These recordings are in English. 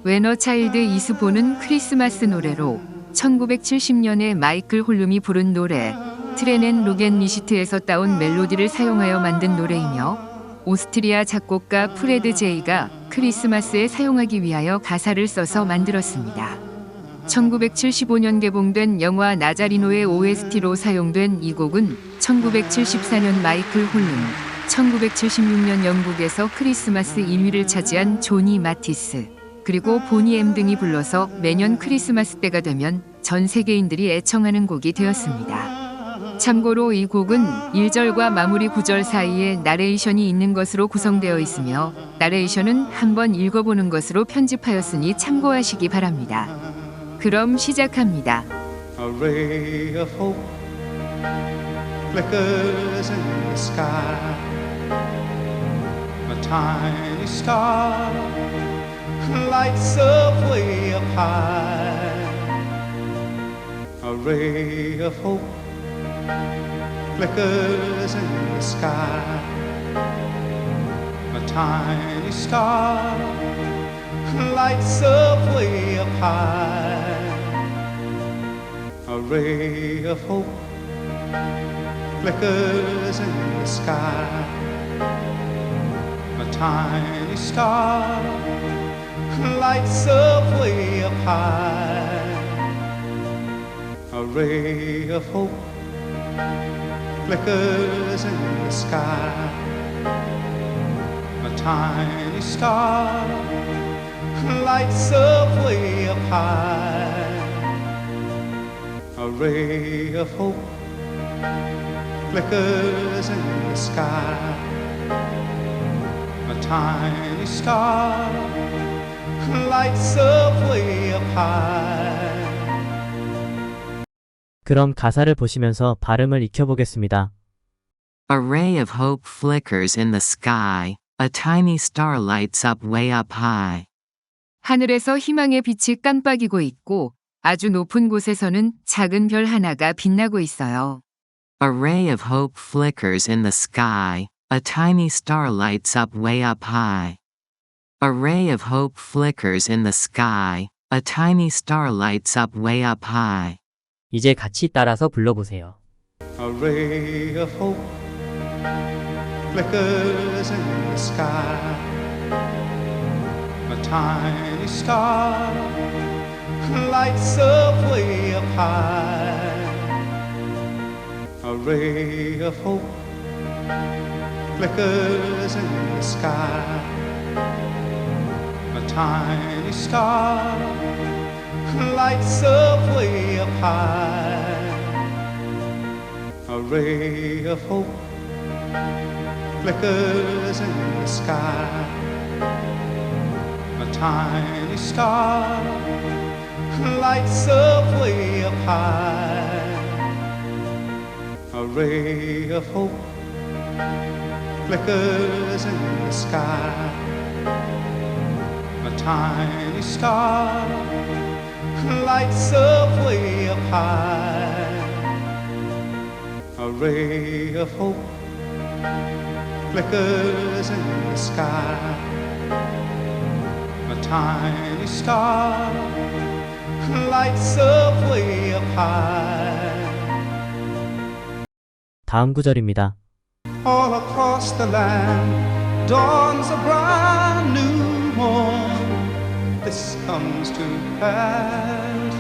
웨너 차일드 이스보는 크리스마스 노래로 1970년에 마이클 홀룸이 부른 노래 트렌 앤 로겐 리시트에서 따온 멜로디를 사용하여 만든 노래이며 오스트리아 작곡가 프레드 제이가 크리스마스에 사용하기 위하여 가사를 써서 만들었습니다. 1975년 개봉된 영화 나자리노의 OST로 사용된 이 곡은 1974년 마이클 홀룸, 1976년 영국에서 크리스마스 1위를 차지한 조니 마티스, 그리고 보니 엠 등이 불러서 매년 크리스마스 때가 되면 전 세계인들이 애청하는 곡이 되었습니다. 참고로 이 곡은 1절과 마무리 9절 사이에 나레이션이 있는 것으로 구성되어 있으며 나레이션은 한번 읽어보는 것으로 편집하였으니 참고하시기 바랍니다. 그럼 시작합니다. A ray of hope flickers in the sky. A tiny star lights up way up high. A ray of hope flickers in the sky. A tiny star lights up way up high. A ray of hope flickers in the sky. A tiny star lights up way up high. A ray of hope flickers in the sky. A tiny star lights up way up high. A ray of hope flickers in the sky. A tiny star lights up way up high. 그럼 가사를 보시면서 발음을 익혀보겠습니다. A ray of hope flickers in the sky. A tiny star lights up way up high. 하늘에서 희망의 빛이 깜빡이고 있고 아주 높은 곳에서는 작은 별 하나가 빛나고 있어요. A ray of hope flickers in the sky. A tiny star lights up way up high. A ray of hope flickers in the sky. A tiny star lights up way up high. 이제 같이 따라서 불러보세요. A ray of hope flickers in the sky. A tiny star lights up way up high. A ray of hope flickers in the sky. A tiny star lights up way up high. A ray of hope flickers in the sky. A tiny star lights up way up high. A ray of hope flickers in the sky. A tiny star lights up way up high. A ray of hope flickers in the sky. A tiny star lights up way up high. 다음 구절입니다. All across the land dawns a brand new morn. This comes to pass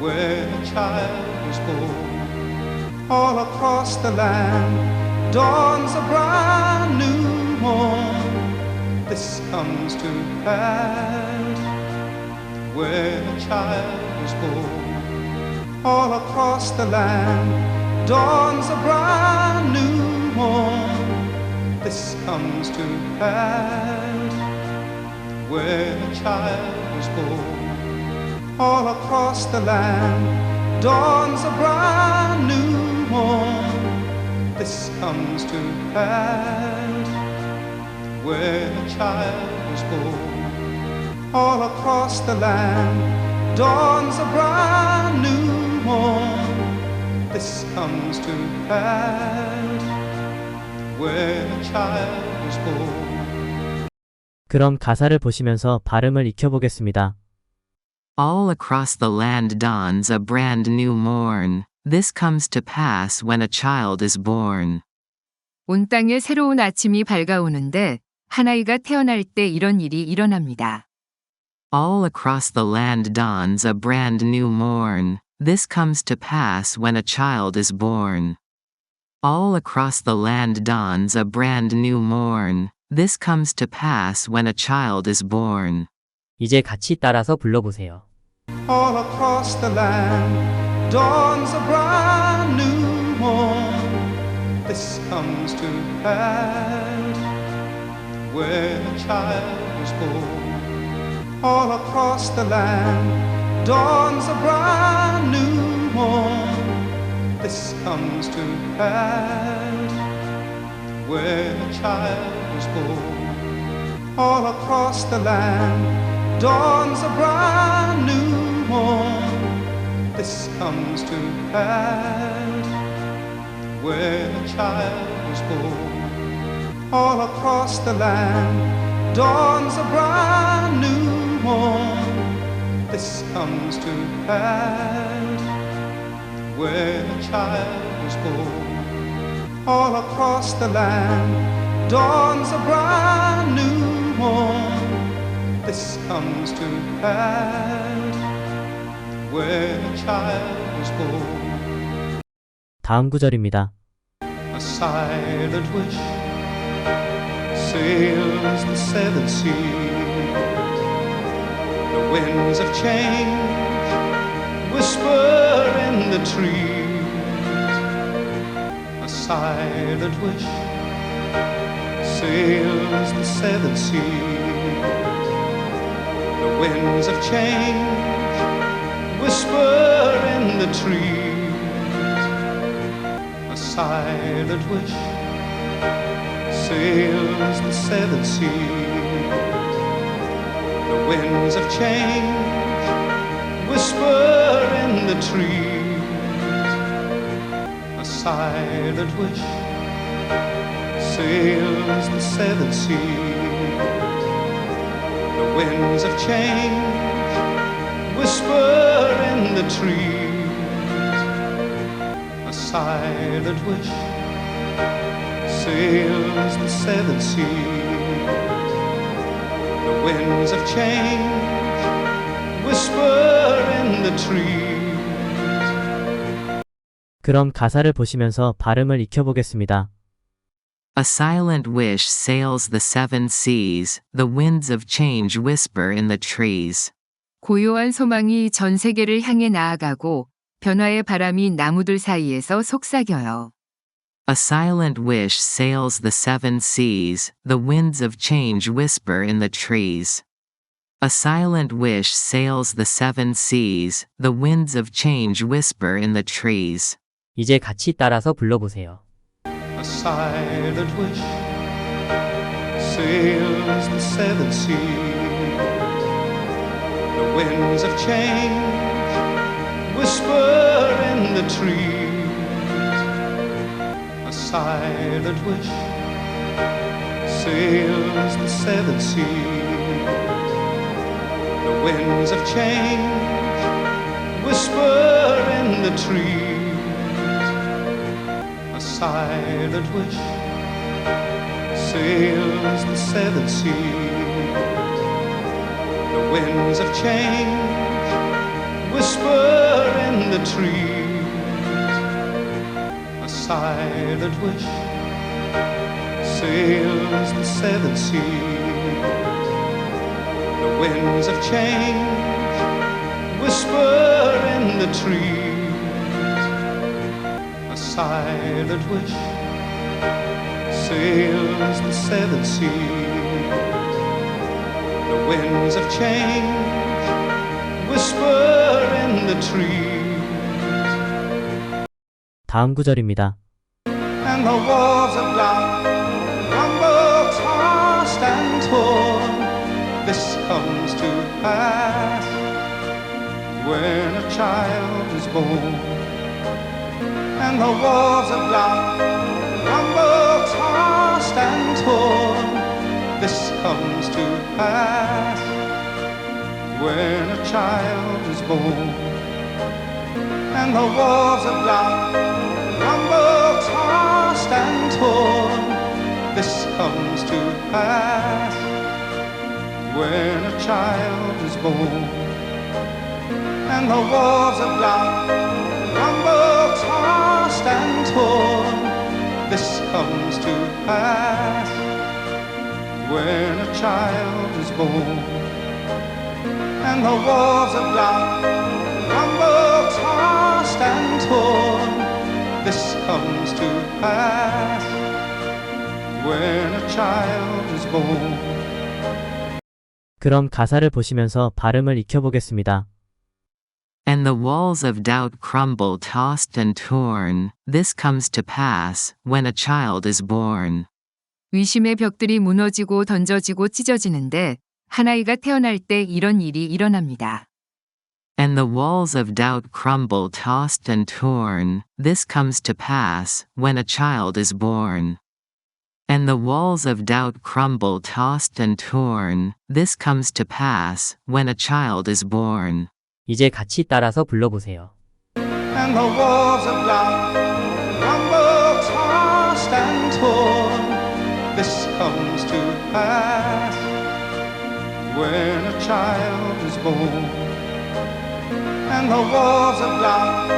where a child was born. All across the land dawns a brand new morn. This comes to pass where a child was born. All across the land dawns a brand new morn. This comes to pass where a child was born. All across the land dawns a brand new morn. This comes to pass where a child was born. All across the land dawns a brand new morn. This comes to pass where a child was born. 그럼 가사를 보시면서 발음을 익혀보겠습니다. All across the land dawns a brand new morn. This comes to pass when a child is born. 온 땅에 새로운 아침이 밝아오는데 한 아이가 태어날 때 이런 일이 일어납니다. All across the land dawns a brand new morn. This comes to pass when a child is born. All across the land dawns a brand new morn. This comes to pass when a child is born. 이제 같이 따라서 불러보세요. All across the land dawns a brand new morn. This comes to pass where a child is born. All across the land dawns a brand new morn. This comes to pass where a child is born. All across the land dawns a brand new morn. This comes to pass where a child is born. All across the land dawns a brand new morn. This comes to pass where a child is born. All across the land dawns a brand new morn. This comes to pass where a child is born. 다음 구절입니다. A silent wish sails the seven seas. The winds of change whisper in the trees. A silent wish sails the seven seas. The winds of change whisper in the trees. A silent wish sails the seven seas. The winds of change whisper in the trees. A silent wish sails the seven seas. The winds of change whisper in the trees. A silent wish sails the seven seas. The winds of change whisper in the trees. 그럼 가사를 보시면서 발음을 익혀보겠습니다. A silent wish sails the seven seas. The winds of change whisper in the trees. 고요한 소망이 전 세계를 향해 나아가고 변화의 바람이 나무들 사이에서 속삭여요. A silent wish sails the seven seas. The winds of change whisper in the trees. A silent wish sails the seven seas. The winds of change whisper in the trees. 이제 같이 따라서 불러보세요. A silent wish sails the seven seas. The winds of change whisper in the trees. A silent wish sails the seven seas. The winds of change whisper in the trees. A silent wish sails the seven seas. The winds of change whisper in the trees. A silent wish sails the seven seas. The winds of change whisper in the trees. A silent wish sails the seven seas. The winds of change whisper in the trees. 다음 구절입니다. And the walls of life rumble, tossed and torn. This comes to pass when a child is born. And the walls of life rumble, tossed and torn. this comes to pass when a child is born, and the walls of life rumble, tossed and torn. This comes to pass when a child is born, and the walls of life rumble, tossed and torn. This comes to pass when a child is born, and the walls of life rumble, tossed and torn. This comes to pass when a child is born. 그럼 가사를 보시면서 발음을 익혀보겠습니다. And the walls of doubt crumble, tossed and torn. This comes to pass when a child is born. 의심의 벽들이 무너지고 던져지고 찢어지는데 한 아이가 태어날 때 이런 일이 일어납니다. And the walls of doubt crumble, tossed and torn. This comes to pass when a child is born. And the walls of doubt crumble, tossed and torn. This comes to pass when a child is born. 이제 같이 따라서 불러보세요. And the walls of life rumble, tossed and torn. This comes to pass when a child is born, and the walls of life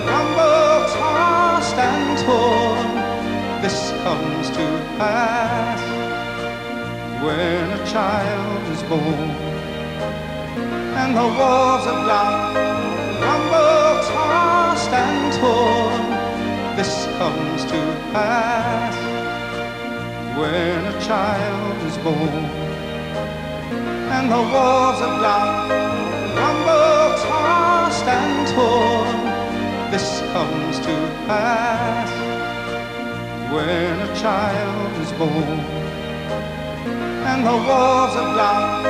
rumble, tossed and torn. This comes to pass when a child is born, and the walls of life rumble, tossed and torn. This comes to pass when a child is born, and the walls of life rumble, tossed and torn. This comes to pass when a child is born, and the walls of life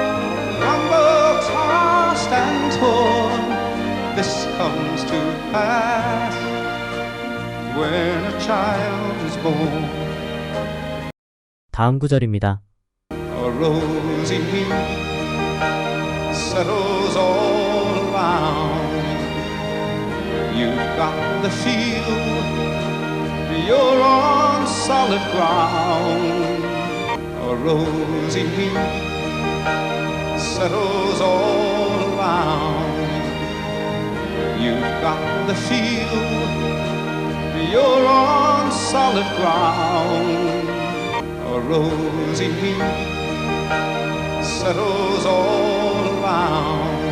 rumble, tossed and torn. This comes to pass when a child is born. 다음 구절입니다. A rosy hue settles all around. You've got the feel, you're on solid ground. A rosy hue settles all around. You've got the feel, you're on solid ground. A rosy hue settles all around.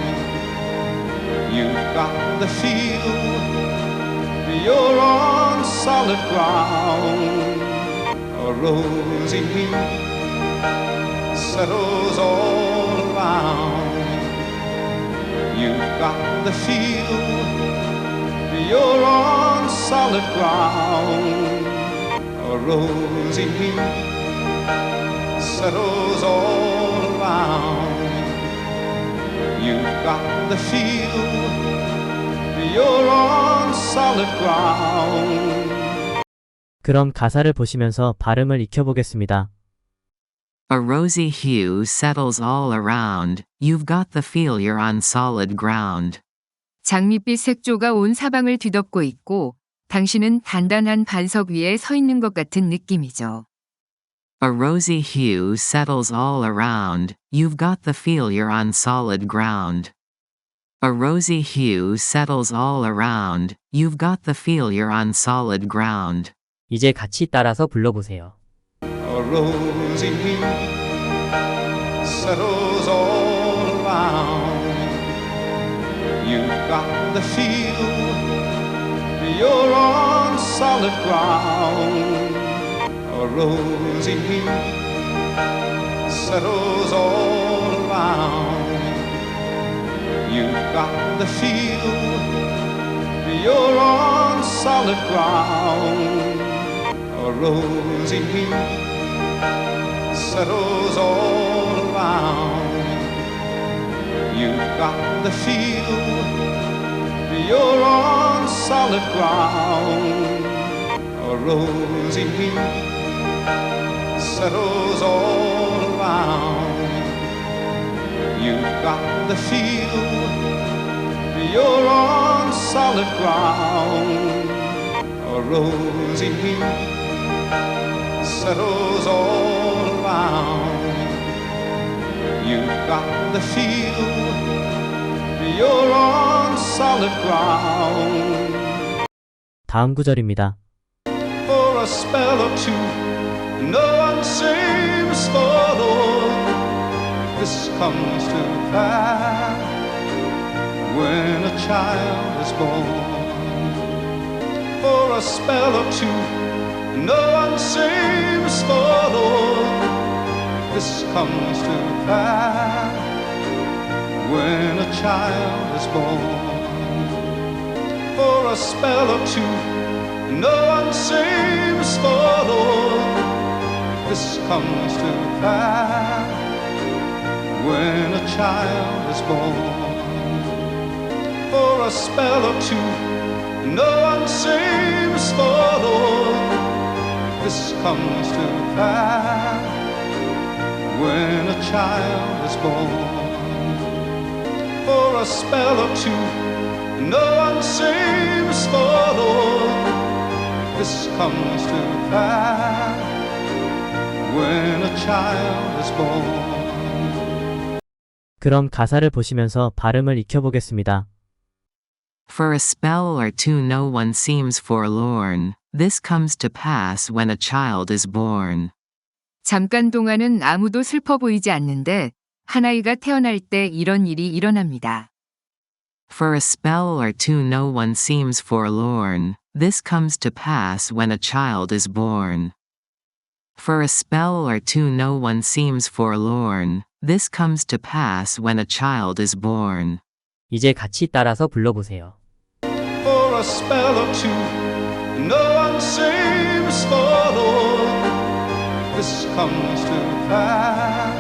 You've got the feel, you're on solid ground. A rosy hue settles all around. You've got the feel, you're on solid ground. A rosy hue settles all around. You've got the feel, you're on solid ground. 그럼 가사를 보시면서 발음을 익혀보겠습니다. A rosy hue settles all around. You've got the feel, you're on solid ground. 장밋빛 색조가 온 사방을 뒤덮고 있고 당신은 단단한 반석 위에 서 있는 것 같은 느낌이죠. A rosy hue settles all around. You've got the feel, you're on solid ground. A rosy hue settles all around. You've got the feel, you're on solid ground. 이제 같이 따라서 불러보세요. A rosy hue settles all around. You've got the feel, you're on solid ground. A rosy hue settles all around. You've got the feel, you're on solid ground. A rosy hue settles all around. You've got the feel, you're on solid ground. A rosy hue settles all around. You've got the feel, you're on solid ground. A rosy hue settles all around. You've got the feel, you're on solid ground. 다음 구절입니다. For a spell or two, no one seems forlorn. This comes to pass when a child is born. For a spell or two, no one seems forlorn. This comes to pass when a child is born. For a spell or two, no one seems forlorn. This comes to pass when a child is born. For a spell or two, no one seems forlorn. This comes to pass when a child is born. For a spell or two, no one seems forlorn. This comes to pass when a child is born. 그럼 가사를 보시면서 발음을 익혀보겠습니다. For a spell or two no one seems forlorn. This comes to pass when a child is born. 잠깐 동안은 아무도 슬퍼 보이지 않는데 한 아이가 태어날 때 이런 일이 일어납니다. For a spell or two no one seems forlorn. This comes to pass when a child is born. For a spell or two no one seems forlorn. This comes to pass when a child is born. 이제 같이 따라서 불러보세요. For a spell or two, no one seems forlorn. This comes to pass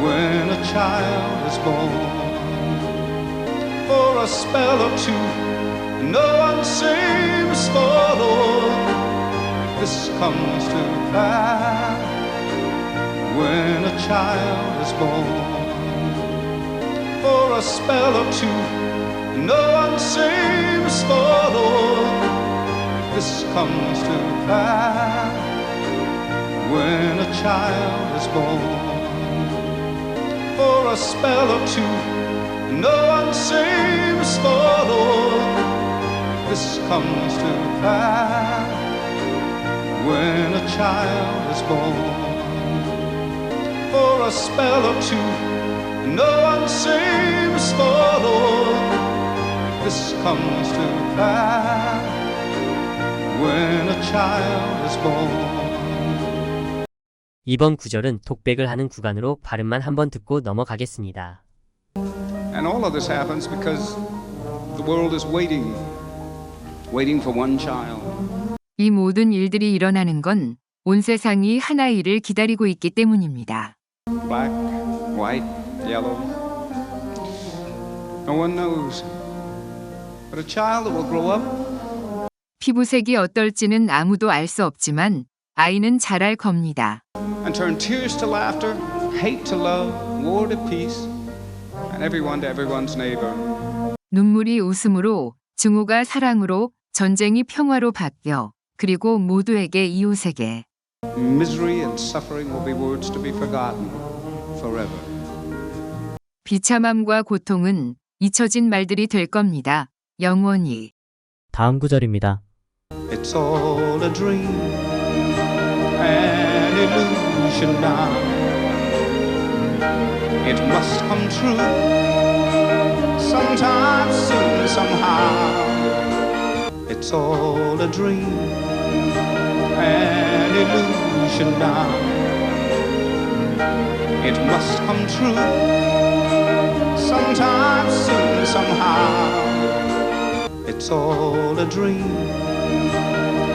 when a child is born. For a spell or two, no one seems forlorn. This comes to pass when a child is born. For a spell or two, no one seems forlorn. This comes to pass when a child is born. For a spell or two, no one seems forlorn. This comes to pass when a child is born. For a spell or two, no one seems forlorn. This comes to pass when a child is born. 이번 구절은 독백을 하는 구간으로 발음만 한번 듣고 넘어가겠습니다. And all of this happens because the world is waiting for one child. 이 모든 일들이 일어나는 건 온 세상이 한 아이를 기다리고 있기 때문입니다. Black, white, yellow. No one knows. But a child that will grow up 피부색이 어떨지는 아무도 알 수 없지만 아이는 잘할 겁니다. and turn tears to laughter, hate to love, war to peace, and everyone to everyone's neighbor. 눈물이 웃음으로, 증오가 사랑으로, 전쟁이 평화로 바뀌어 그리고 모두에게 이웃에게 Misery and suffering will be words to be forgotten forever. 비참함과 고통은 잊혀진 말들이 될 겁니다. 영원히. 다음 구절입니다. It's all a dream, an illusion now. It must come true sometime soon, somehow. It's all a dream, an illusion now. It must come true sometime soon, somehow. It's all a dream,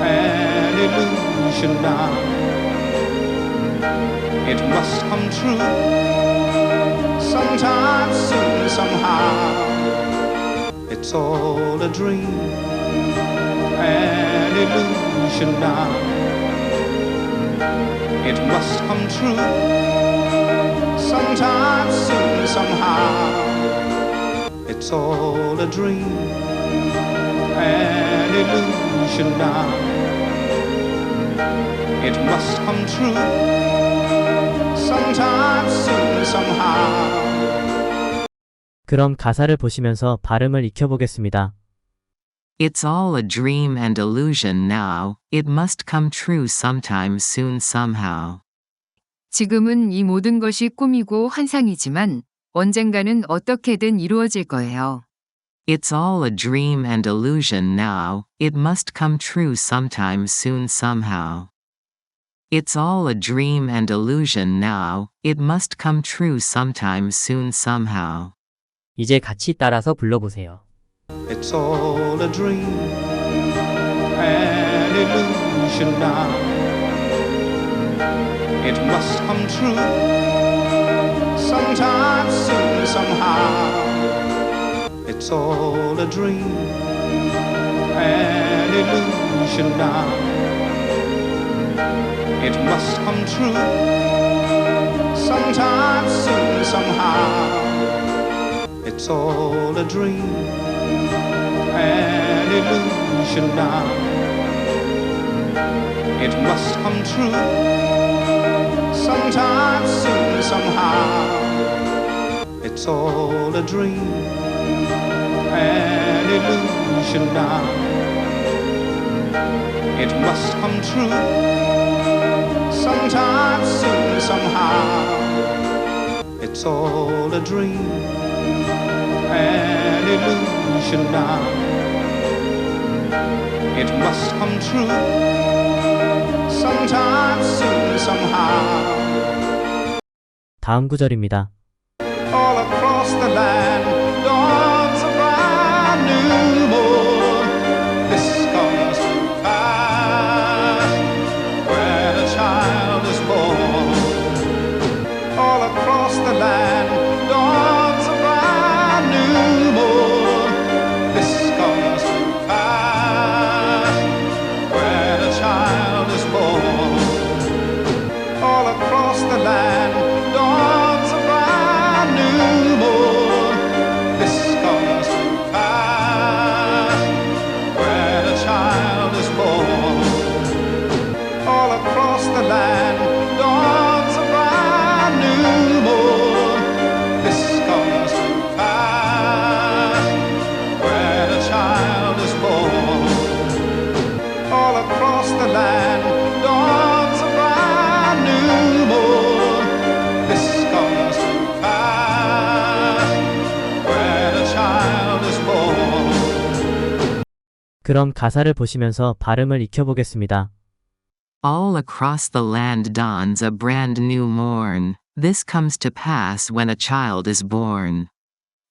an illusion now. It must come true sometime soon, somehow. It's all a dream, an illusion now. It must come true sometime soon, somehow. It's all a dream, an illusion now. It must come true sometime soon, somehow. 그럼 가사를 보시면서 발음을 익혀보겠습니다. It's all a dream and illusion now. It must come true sometime soon somehow. 지금은 이 모든 것이 꿈이고 환상이지만 언젠가는 어떻게든 이루어질 거예요. It's all a dream and illusion now. It must come true sometime soon somehow. It's all a dream and illusion now. It must come true sometime soon somehow. 이제 같이 따라서 불러보세요. It's all a dream, an illusion now. It must come true sometime soon, somehow. It's all a dream, an illusion now. It must come true sometime soon, somehow. It's all a dream, an illusion now. It must come true sometime soon, somehow. It's all a dream, an illusion now. It must come true sometime soon, somehow. It's all a dream, an illusion now. It must come true sometime soon, somehow. 다음 구절입니다. All across the land dawns a brand new morn. This comes to pass when a child is born. All across the land dawns a brand new morn. This comes to pass when a child is born. All across the land dawns a brand new morn. This comes to pass when a child is born. All across the land dawns a brand new morn. This comes to pass when a child is born. All across the land dawns a brand new morn. This comes to pass when a child is born. 그럼 가사를 보시면서 발음을 익혀보겠습니다. All across the land dawns a brand new morn. This comes to pass when a child is born.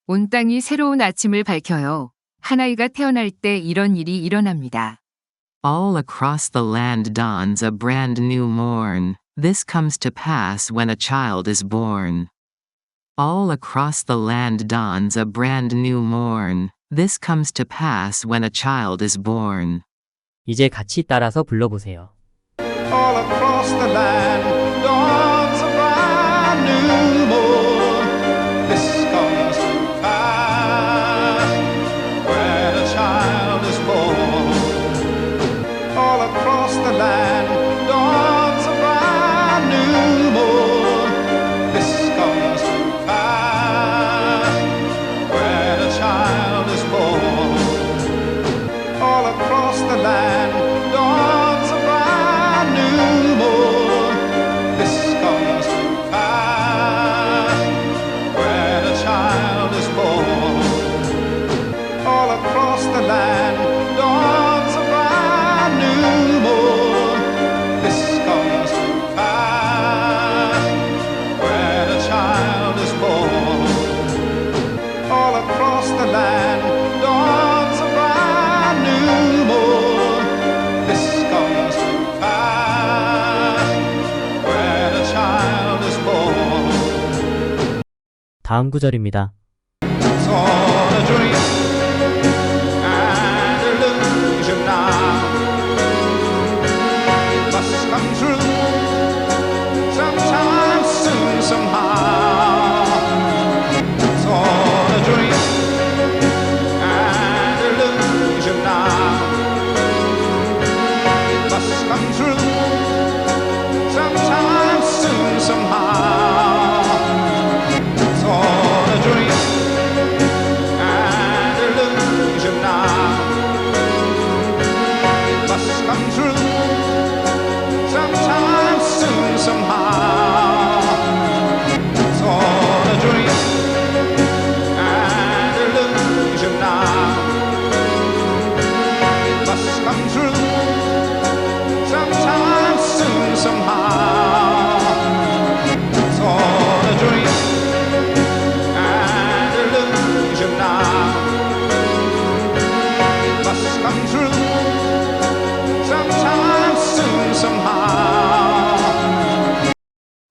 온 땅이 새로운 아침을 밝혀요. 한 아이가 태어날 때 이런 일이 일어납니다. All across the land dawns a brand new morn. This comes to pass when a child is born. All across the land dawns a brand new morn. This comes to pass when a child is born. 이제 같이 따라서 불러보세요. All across the land dawns a brand new morn. This comes to pass when a child is born. All across the land dawns a brand new morn. This comes to pass when a child is born. All across the land dawns a brand new morn. This comes to pass when a child is born. All across the land dawns a brand new morn. This comes to pass when a child is born. All across the land dawns a brand new morn. This comes to pass when a child is born. 다음 구절입니다. It's all a dream and illusion now. It must come true sometime soon, somehow.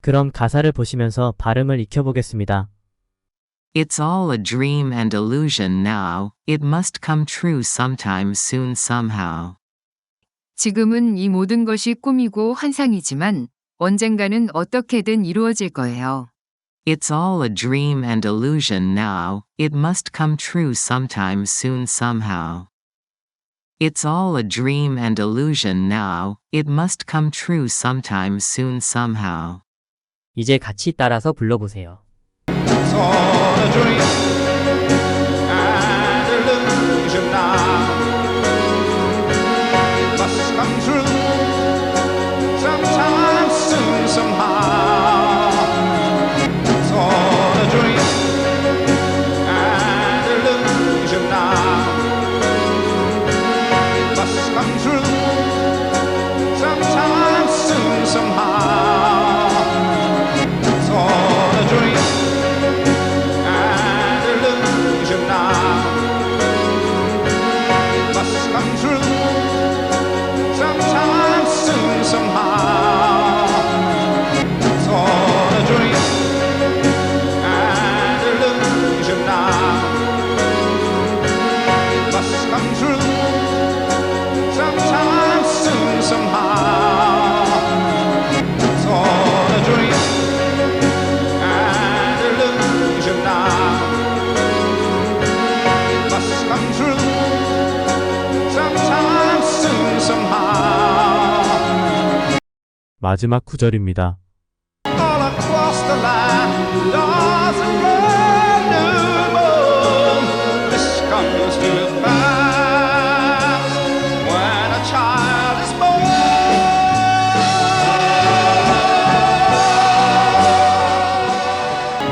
그럼 가사를 보시면서 발음을 익혀보겠습니다. It's all a dream and illusion now, it must come true sometime soon somehow. 지금은 이 모든 것이 꿈이고 환상이지만 언젠가는 어떻게든 이루어질 거예요. It's all a dream and illusion now, it must come true sometime soon somehow. It's all a dream and illusion now, it must come true sometime soon somehow. 이제 같이 따라서 불러보세요. It's all a dream and illusion now. It must come true sometime soon somehow. It's all a dream and illusion now. It must come true sometime soon somehow. It's all a dream and illusion now. It must come true sometime soon somehow. It's all a dream and illusion now. It must come true sometime soon somehow. It's all a dream and illusion now. It must come true sometime soon somehow. 마지막 구절입니다. All across the land, there's a brand new moon. This comes to pass when a child is born.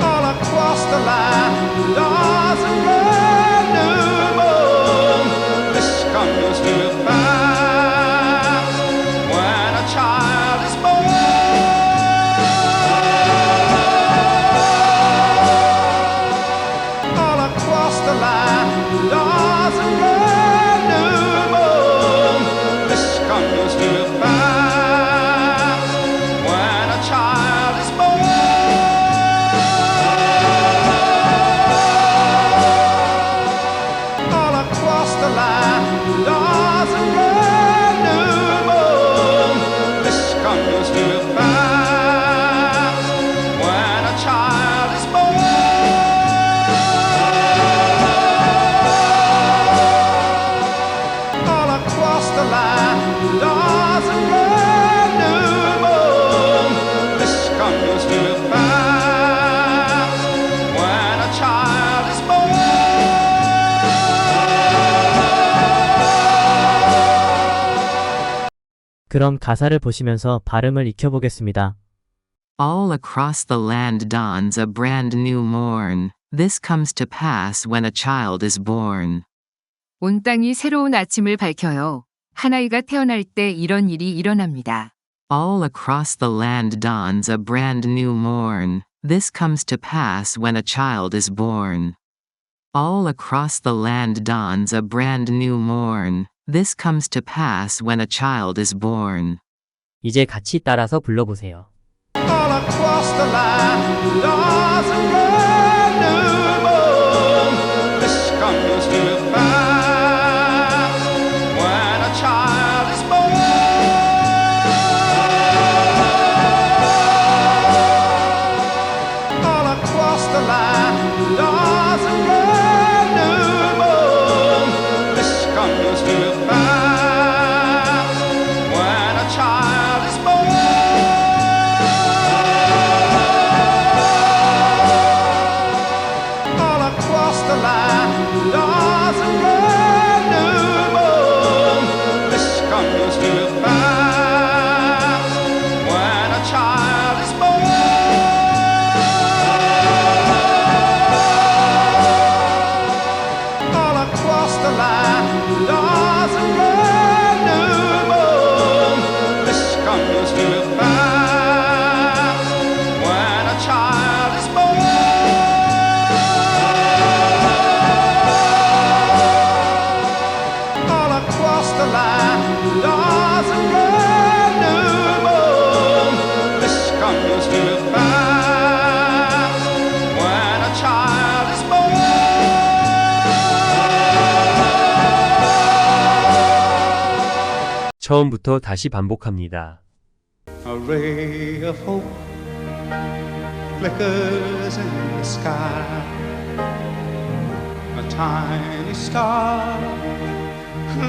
All across the land, there's a brand new moon. This comes to pass when a child is born. All across the land, there's a brand new moon. This comes to pass when a child is born. All across the land, there's a brand new moon. This comes to pass when a child is born. All across the land, there's a brand new moon. This comes to pass when a child is born. 그럼 가사를 보시면서 발음을 익혀보겠습니다. All across the land dawns a brand new morn. This comes to pass when a child is born. 온 땅이 새로운 아침을 밝혀요. 한 아이가 태어날 때 이런 일이 일어납니다. All across the land dawns a brand new morn. This comes to pass when a child is born. All across the land dawns a brand new morn. This comes to pass when a child is born. 이제 같이 따라서 불러보세요. All across the land, there's a brand new moon. This comes to pass when a child is born. All across the land, there's a brand new moon. This comes to pass when a child is born. All across the land, there's a brand new moon. This comes to pass when a child is born. All across the land, there's a brand new moon. This comes to pass when a child is born. All across the land, there's a 처음부터 다시 반복합니다. A ray of hope flickers in the sky. A tiny star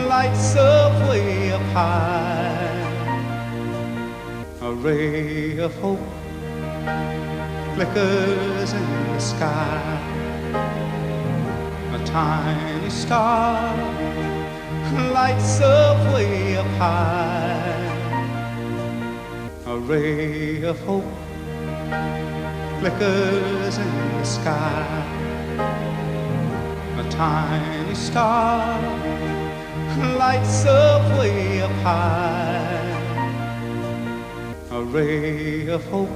lights up way up high. A ray of hope flickers in the sky. A tiny star lights up way up high. A ray of hope flickers in the sky. A tiny star lights up way up high. A ray of hope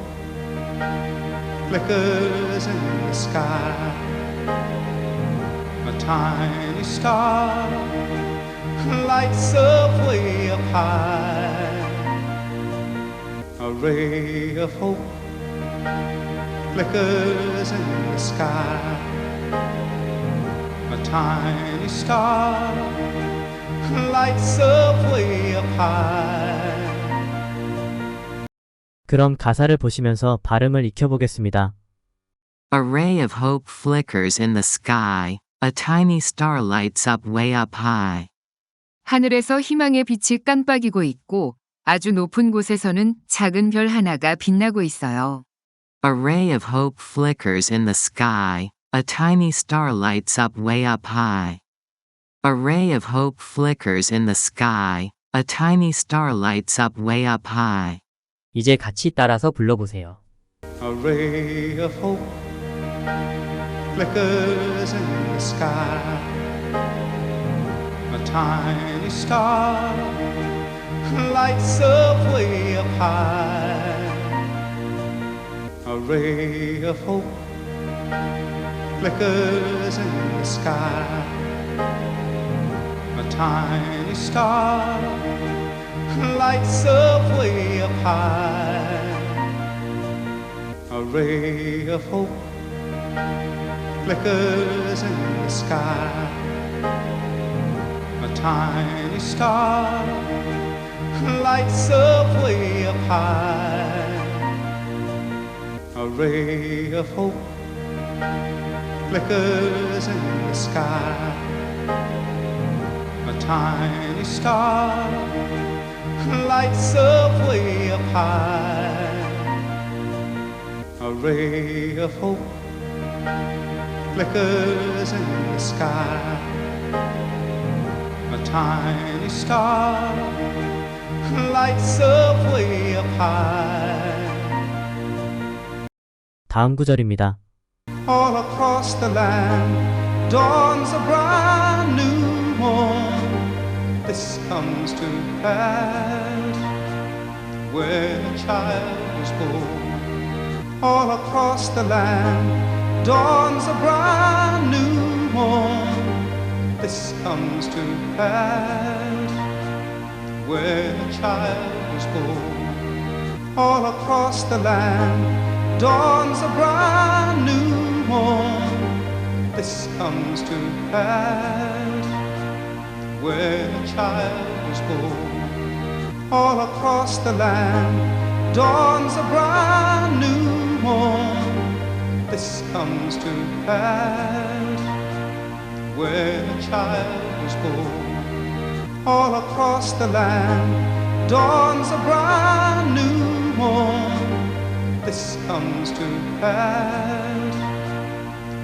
flickers in the sky. A tiny star lights up way up high. A ray of hope flickers in the sky. A tiny star lights up way up high. 그럼 가사를 보시면서 발음을 익혀보겠습니다. A ray of hope flickers in the sky. A tiny star lights up way up high. 하늘에서 희망의 빛이 깜빡이고 있고 아주 높은 곳에서는 작은 별 하나가 빛나고 있어요. A ray of hope flickers in the sky. A tiny star lights up way up high. A ray of hope flickers in the sky. A tiny star lights up way up high. 이제 같이 따라서 불러보세요. A ray of hope flickers in the sky. A tiny star lights up way up high. A ray of hope flickers in the sky. A tiny star lights up way up high. A ray of hope flickers in the sky. A tiny star lights up way up high. A ray of hope flickers in the sky. A tiny star lights up way up high. A ray of hope flickers in the sky. A tiny star lights up way up high. 다음 구절입니다. All across the land dawns a brand new morn. This comes to pass where a child is born. All across the land dawns a brand new morn. This comes to pass where a child is born. All across the land dawns a brand new morn. This comes to pass where a child is born. All across the land dawns a brand new morn. This comes to pass where a child is born. All across the land dawns a brand new morn. This comes to pass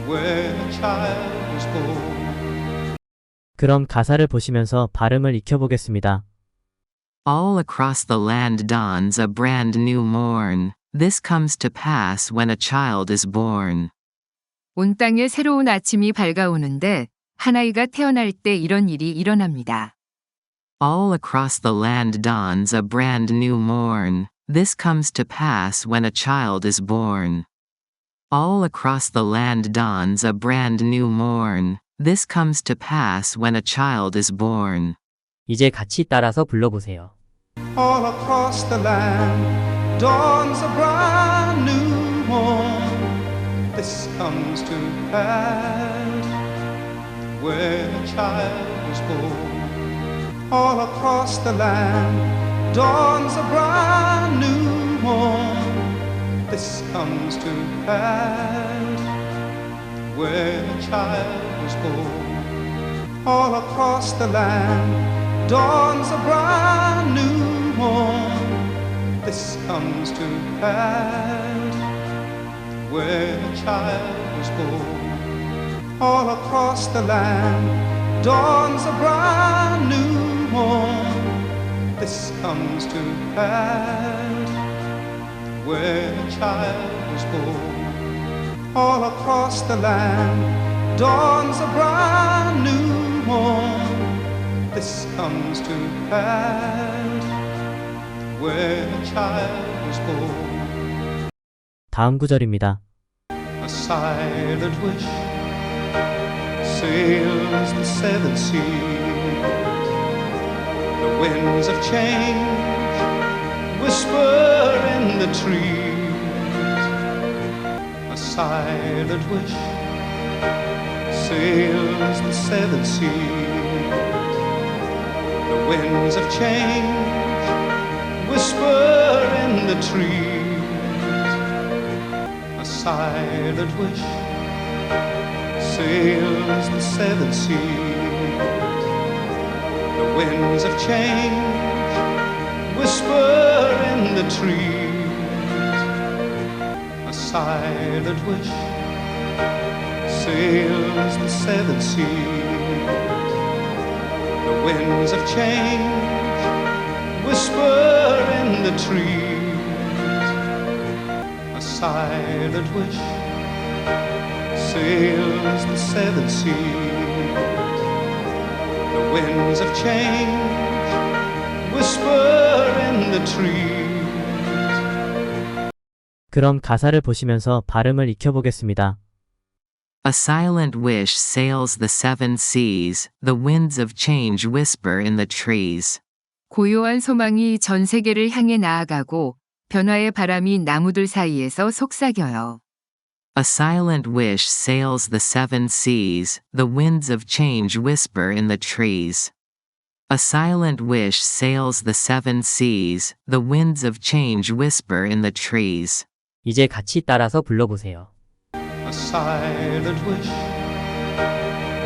where a child is born. 그럼 가사를 보시면서 발음을 익혀보겠습니다. All across the land dawns a brand new morn. This comes to pass when a child is born. 온 땅에 새로운 아침이 밝아오는데 한 아이가 태어날 때 이런 일이 일어납니다. All across the land dawns a brand new morn. This comes to pass when a child is born. All across the land dawns a brand new morn. This comes to pass when a child is born. 이제 같이 따라서 불러보세요. All across the land dawns a brand new morn. This comes to pass where a child is born. all across the land dawns a brand new morn. This comes to pass where a child was born. All across the land dawns a brand new morn. This comes to pass where a child was born. All across the land dawns a brand new morn. This comes to pass where a child was born. All across the land dawns a brand new morn. This comes to pass where a child was born. 다음 구절입니다. A silent wish sails the seven seas. The winds of change whisper in the trees. A silent wish sails the seven seas. The winds of change whisper in the trees. A silent wish sails the seven seas. The winds of change whisper in the trees. A silent wish sails the seven seas. The winds of change whisper in the trees. A silent wish sails the seven seas. The winds of change whisper in the trees. 그럼 가사를 보시면서 발음을 익혀보겠습니다. A silent wish sails the seven seas, the winds of change whisper in the trees. 고요한 소망이 전 세계를 향해 나아가고 변화의 바람이 나무들 사이에서 속삭여요. A silent wish sails the seven seas, the winds of change whisper in the trees. A silent wish sails the seven seas, the winds of change whisper in the trees. 이제 같이 따라서 불러보세요. A silent wish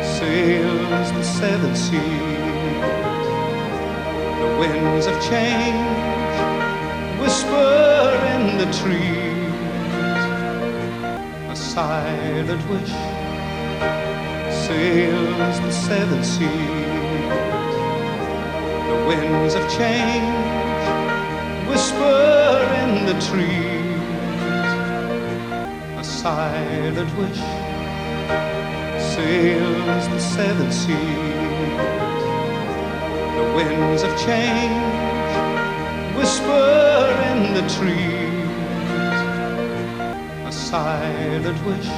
sails the seven seas. The winds of change whisper in the trees. A silent wish sails the seven seas. The winds of change whisper in the trees. A silent wish sails the seven seas. The winds of change whisper in the trees. A silent wish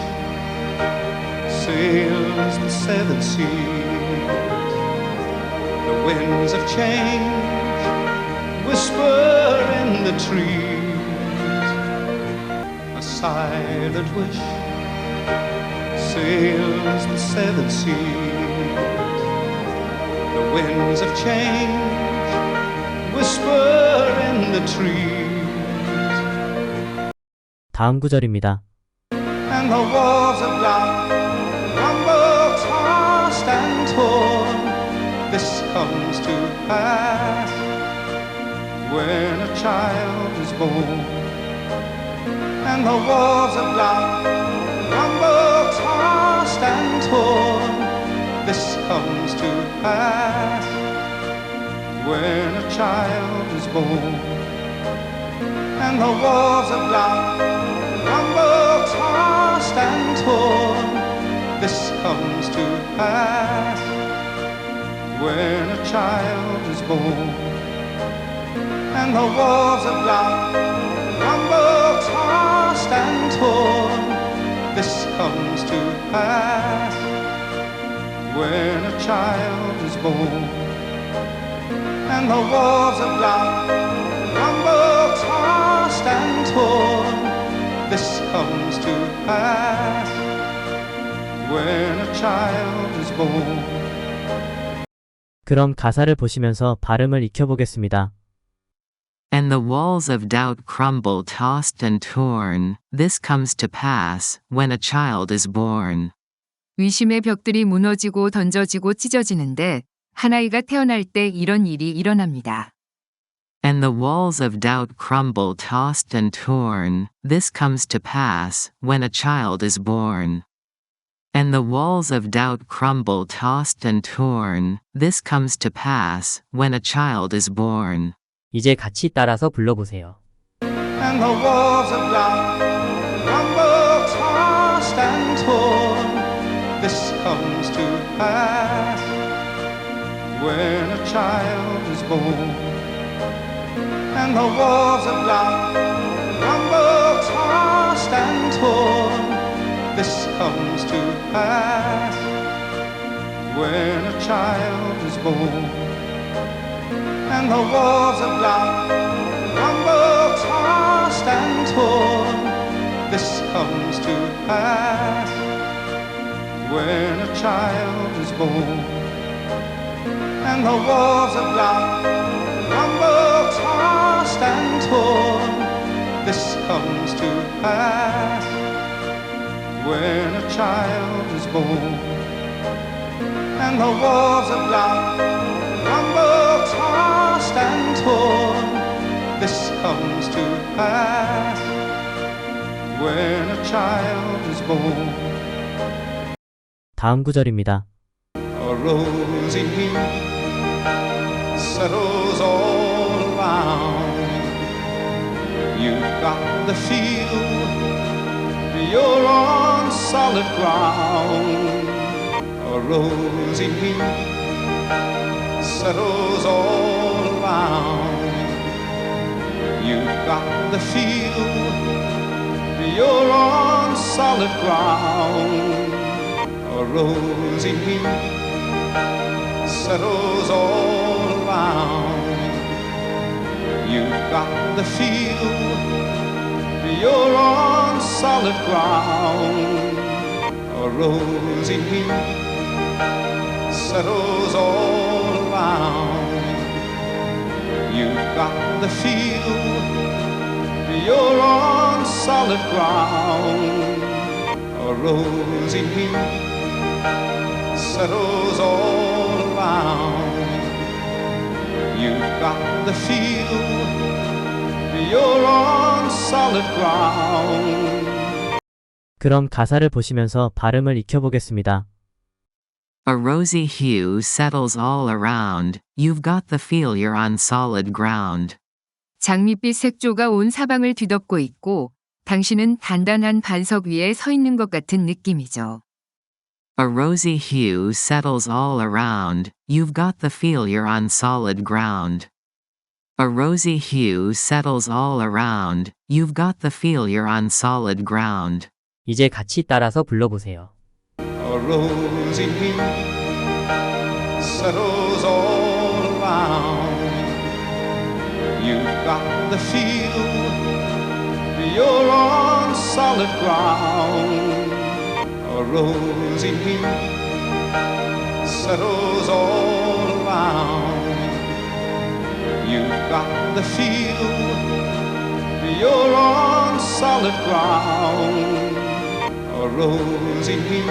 sails the seven seas. The winds of change whisper in the trees. A silent wish sails the seven seas. The winds of change whisper in the trees. 다음 구절입니다. And the walls of life rumble, tossed and torn. This comes to pass when a child is born. And the walls of life rumble, tossed and torn. This comes to pass when a child is born. And the walls of life rumble, tossed and torn. This comes to pass when a child is born. And the walls of life rumble, tossed and torn. This comes to pass when a child is born. And the walls of life rumble, tossed and torn. This comes to pass when a child is born. 그럼 가사를 보시면서 발음을 익혀보겠습니다. And the walls of doubt crumble, tossed and torn. This comes to pass when a child is born. 의심의 벽들이 무너지고 던져지고 찢어지는데 한 아이가 태어날 때 이런 일이 일어납니다. And the walls of doubt crumble, tossed and torn. This comes to pass when a child is born. And the walls of doubt crumble, tossed and torn. This comes to pass when a child is born. 이제 같이 따라서 불러보세요. And the walls of doubt crumble, tossed and torn. This comes to pass when a child is born. And the walls of doubt crumble, tossed and torn. This comes to pass when a child is born. And the walls of doubt crumble, tossed and torn. This comes to pass when a child is born. And the walls of doubt crumble, tossed and torn. This comes to pass when a child is born. And the walls of doubt crumble, tossed and torn. This comes to pass when a child is born. 다음 구절입니다. A rosy hue settles all around. You've got the feel, you're on solid ground. A rosy hue settles all around. You've got the feel, you're on solid ground. A rosy hue settles all around. You've got the feel, you're on solid ground. A rosy hue settles all around. You've got the feel, you're on solid ground. A rosy hue settles all around. You've got the feel, you're on solid ground. 그럼 가사를 보시면서 발음을 익혀보겠습니다. A rosy hue settles all around. You've got the feel, you're on solid ground. 장밋빛 색조가 온 사방을 뒤덮고 있고 당신은 단단한 반석 위에 서 있는 것 같은 느낌이죠. A rosy hue settles all around. You've got the feel, you're on solid ground. A rosy hue settles all around. You've got the feel, you're on solid ground. 이제 같이 따라서 불러보세요. A rosy hue settles all around. You've got the feel, you're on solid ground. A rosy hue settles all around. You've got the feel, you're on solid ground. A rosy hue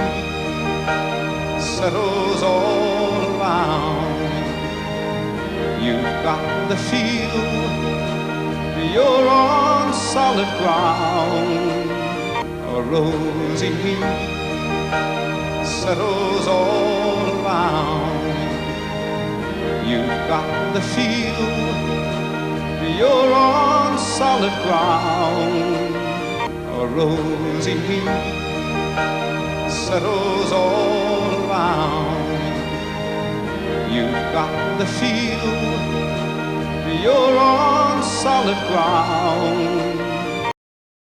settles all around. You've got the feel, you're on solid ground. A rosy hue settles all around. You've got the feel, you're on solid ground. A rosy hue settles all around. You've got the feel, you're on solid ground.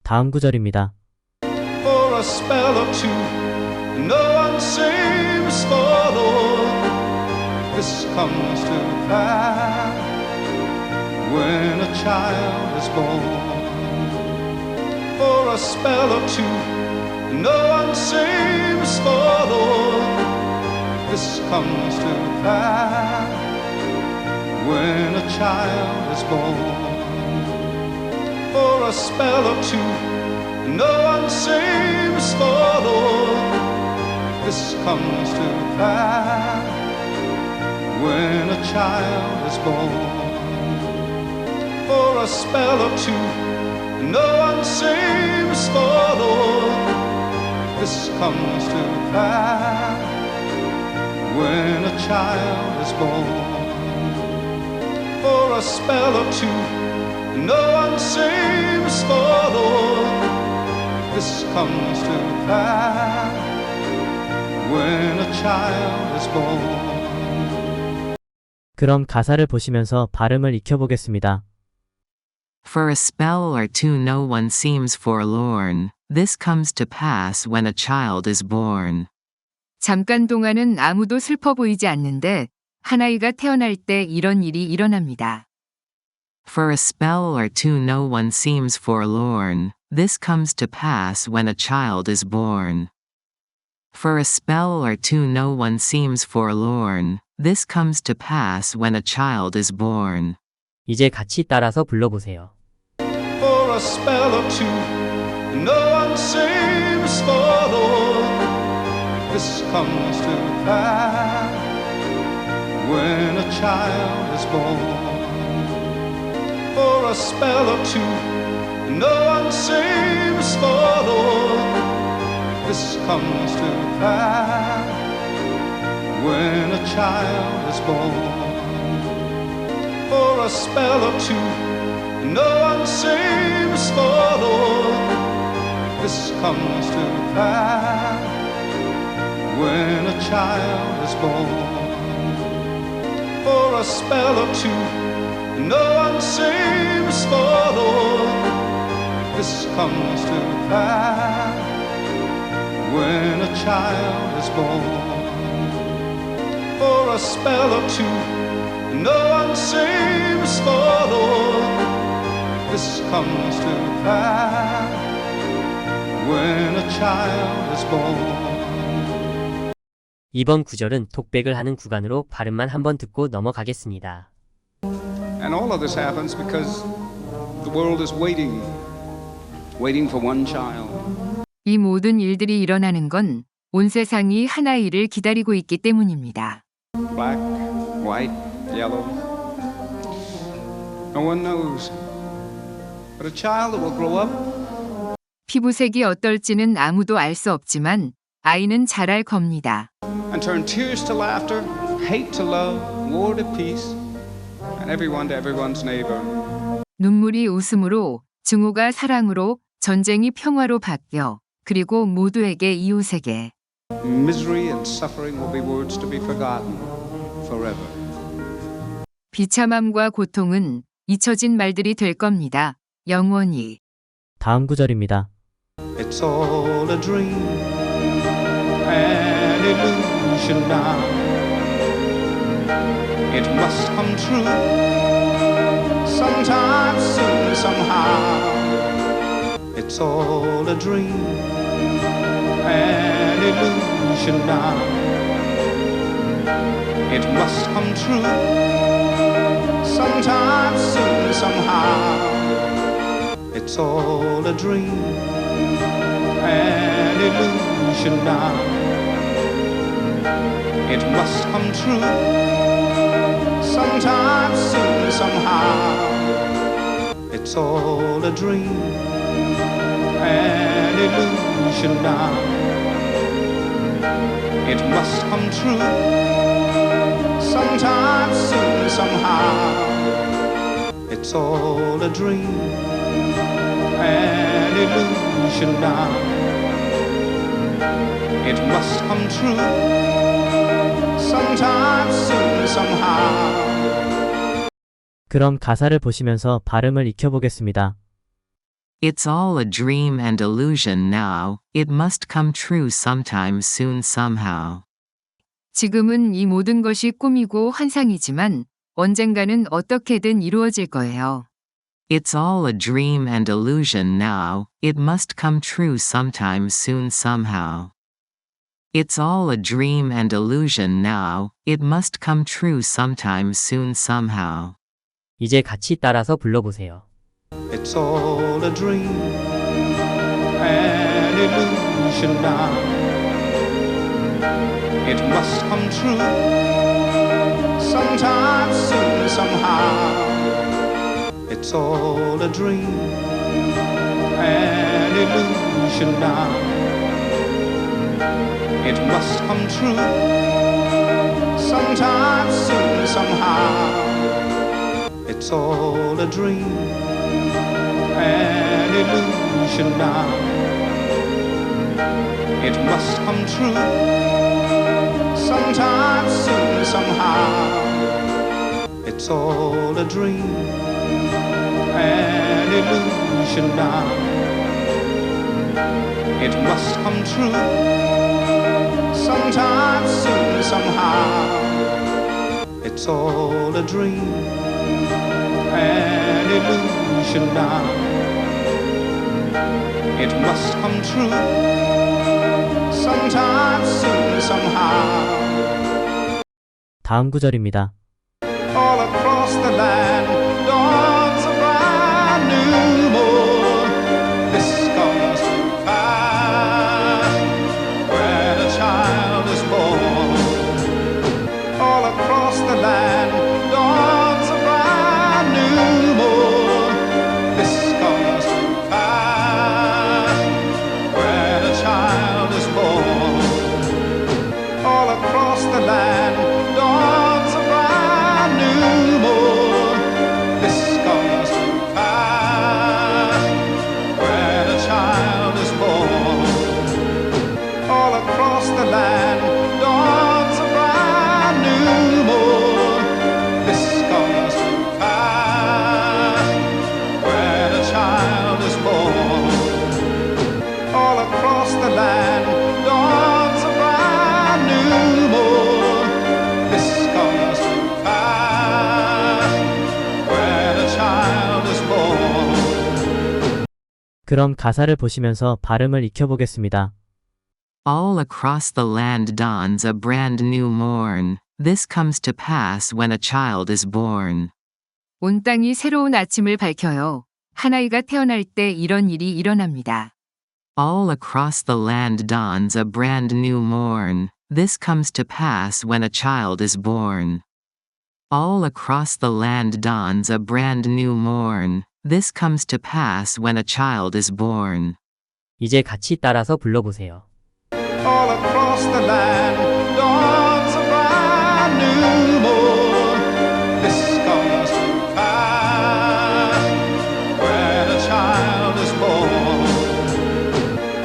다음 구절입니다. For a spell or two, no one seems forlorn. This comes to pass when a child is born. For a spell or two, no one seems forlorn. This comes to pass when a child is born. For a spell or two, no one seems forlorn. This comes to pass when a child is born. For a spell or two, no one seems forlorn. This comes to pass when a child is born. For a spell or two, no one seems forlorn. This comes to pass when a child is born. 그럼 가사를 보시면서 발음을 익혀보겠습니다. For a spell or two no one seems forlorn. This comes to pass when a child is born. 잠깐 동안은 아무도 슬퍼 보이지 않는데 한 아이가 태어날 때 이런 일이 일어납니다. For a spell or two no one seems forlorn. This comes to pass when a child is born. For a spell or two no one seems forlorn. This comes to pass when a child is born. 이제 같이 따라서 불러보세요. For a spell or two, no one seems forlorn. This comes to pass when a child is born. For a spell or two, no one seems forlorn. This comes to pass when a child is born. For a spell or two, no one seems forlorn. This comes to pass when a child is born. For a spell or two, no one seems forlorn. This comes to pass when a child is born. For a spell or two, no one seems forlorn. This comes to pass when a child is born. 이번 구절은 톡백을 하는 구간으로 발음만 한번 듣고 넘어가겠습니다. And all of this happens because the world is waiting for one child. 이 모든 일들이 일어나는 건 온 세상이 한 아이를 기다리고 있기 때문입니다. Black, white, yellow. No one knows. But a child that will grow up 피부색이 어떨지는 아무도 알 수 없지만 아이는 잘할 겁니다. and turn tears to laughter, hate to love, war to peace, and everyone to everyone's neighbor. 눈물이 웃음으로, 증오가 사랑으로, 전쟁이 평화로 바뀌어 그리고 모두에게 이웃에게 Misery and suffering will be words to be forgotten forever. 비참함과 고통은 잊혀진 말들이 될 겁니다. 영원히. 다음 구절입니다. It's all a dream, an illusion now. It must come true sometime soon, somehow. It's all a dream, an illusion now. It must come true sometime soon, somehow. It's all a dream, an illusion now. It must come true sometime soon, somehow. It's all a dream, an illusion now. It must come true sometime soon, somehow. It's all a dream, an illusion now. It must come true sometime soon, somehow. 그럼 가사를 보시면서 발음을 익혀보겠습니다. It's all a dream and illusion now. It must come true sometime soon somehow. 지금은 이 모든 것이 꿈이고 환상이지만 언젠가는 어떻게든 이루어질 거예요. It's all a dream and illusion now. It must come true sometime soon somehow. It's all a dream and illusion now, it must come true sometime soon somehow. 이제 같이 따라서 불러보세요. It's all a dream and illusion now. It must come true sometime soon somehow. It's all a dream and illusion now. It must come true sometime soon somehow. It's all a dream and illusion now. It must come true sometime soon somehow. It's all a dream and illusion now. It must come true sometime soon somehow. It's all a dream and illusion now. It must come true sometime soon somehow. 다음 구절입니다. All across the land dawns a brand new morn. This comes to pass when a child is born. All across the land dawns a brand new morn. This comes to pass when a child is born. All across the land dawns a brand new morn. This comes to pass when a child is born. All across the land dawns a brand new morn. This comes to pass when a child is born. All across the land dawns a brand new morn. This comes to pass when a child is born. 그럼 가사를 보시면서 발음을 익혀보겠습니다. All across the land dawns a brand new morn. This comes to pass when a child is born. 온 땅이 새로운 아침을 밝혀요. 한 아이가 태어날 때 이런 일이 일어납니다. All across the land dawns a brand new morn. This comes to pass when a child is born. All across the land dawns a brand new morn. This comes to pass when a child is born. 이제 같이 따라서 불러보세요. All across the land dawns a brand new morn. This comes to pass when a child is born.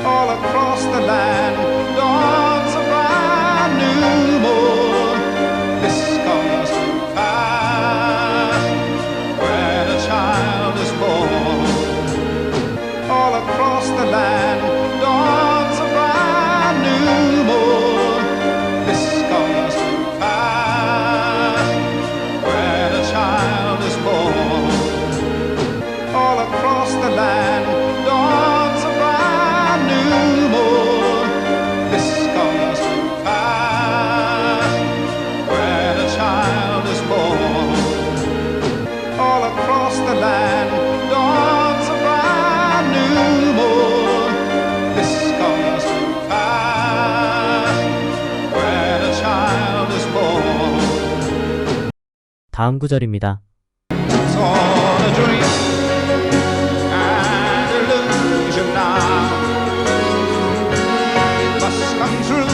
All across the land dawns a brand new morn. This comes to pass when a child is born. All across the land dawns a brand new morn. This comes to pass when a child is born. All across the land dawns a brand new morn. This comes to pass when a child is born. All across the land dawns a brand new morn. This comes to pass when a child is born. 다음 구절입니다. It's all a dream and illusion now. It must come true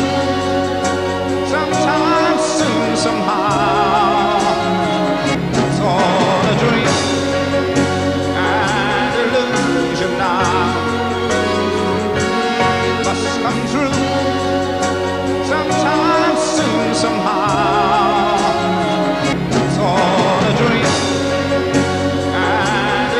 sometime soon somehow. It's all a dream and illusion now. It must come true sometime soon somehow. It's all a dream and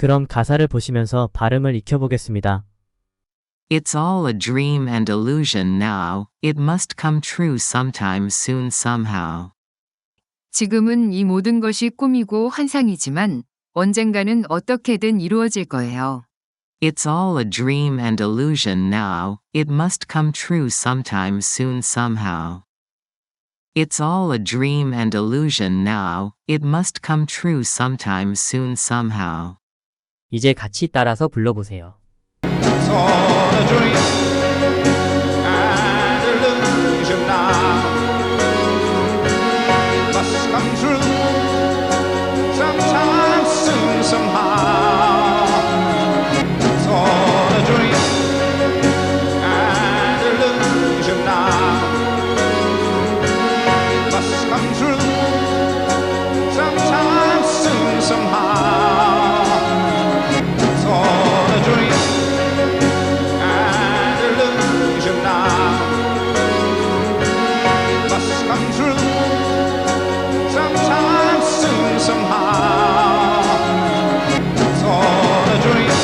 그럼 가사를 보시면서 발음을 익혀보겠습니다. It's all a dream and illusion now. It must come true sometime soon somehow. 지금은 이 모든 것이 꿈이고 환상이지만 언젠가는 어떻게든 이루어질 거예요. It's all a dream and illusion now. It must come true sometime soon somehow. It's all a dream and illusion now. It must come true sometime soon somehow. 이제 같이 따라서 불러보세요. It's all a dream and illusion now. Must come true sometime soon somehow. It's all a dream and illusion now. Must come true sometime soon somehow. It's all a dream and illusion now. Must come true sometime soon somehow. It's all a dream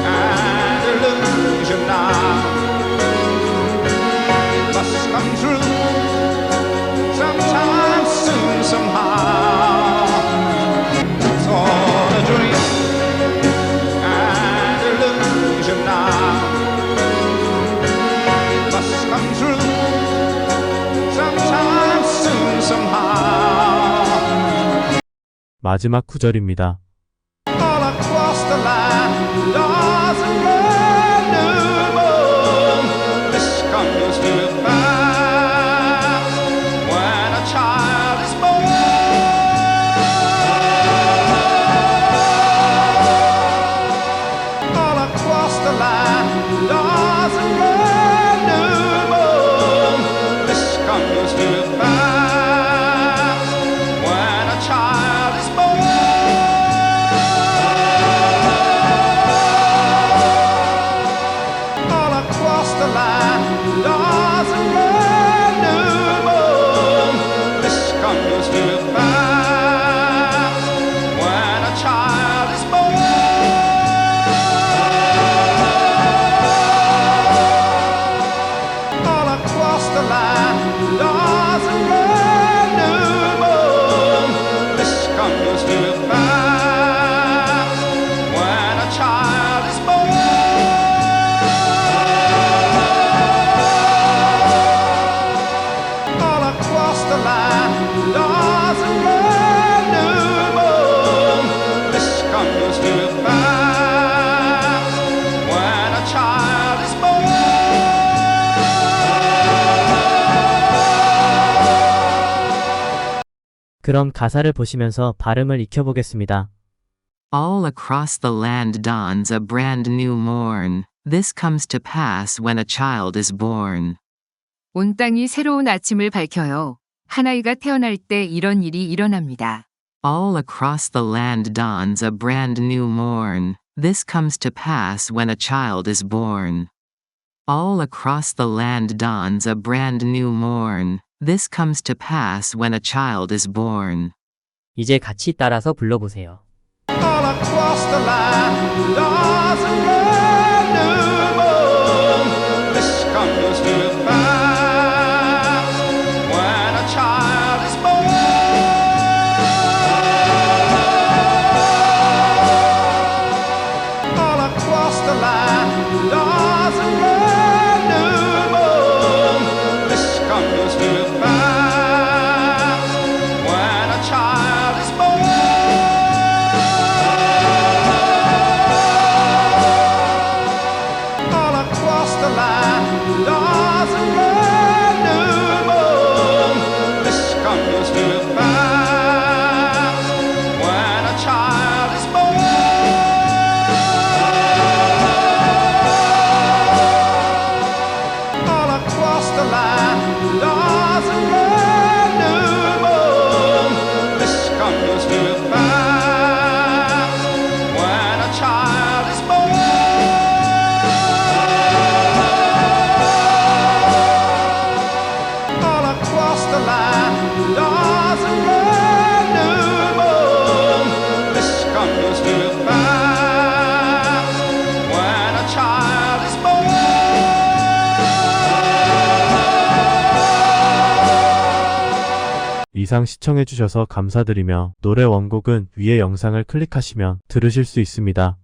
and illusion now. Must come true sometime soon somehow. It's all a dream and illusion now. Must come true sometime soon somehow. 마지막 구절입니다. All across the land, there's a brand new moon. This comes to pass when a child is born. All across the land, there's a brand new moon. This comes to pass when a child is born. All across the land, there's a brand new moon. This comes to pass when a child is born. All across the land, there's a brand new moon. This comes to pass when a child is born. All across the land, there's a brand new moon. This comes to pass when a child is born. 그럼 가사를 보시면서 발음을 익혀보겠습니다. All across the land dawns a brand new morn. This comes to pass when a child is born. 온 땅이 새로운 아침을 밝혀요. 한 아이가 태어날 때 이런 일이 일어납니다. All across the land dawns a brand new morn. This comes to pass when a child is born. All across the land dawns a brand new morn. This comes to pass when a child is born. 이제 같이 따라서 불러보세요. All across the land, there's a brand new moon. This comes to pass when a child is born. All across the land, there's a brand new moon. This comes to pass when a child is born. 이상 시청해주셔서 감사드리며 노래 원곡은 위의 영상을 클릭하시면 들으실 수 있습니다.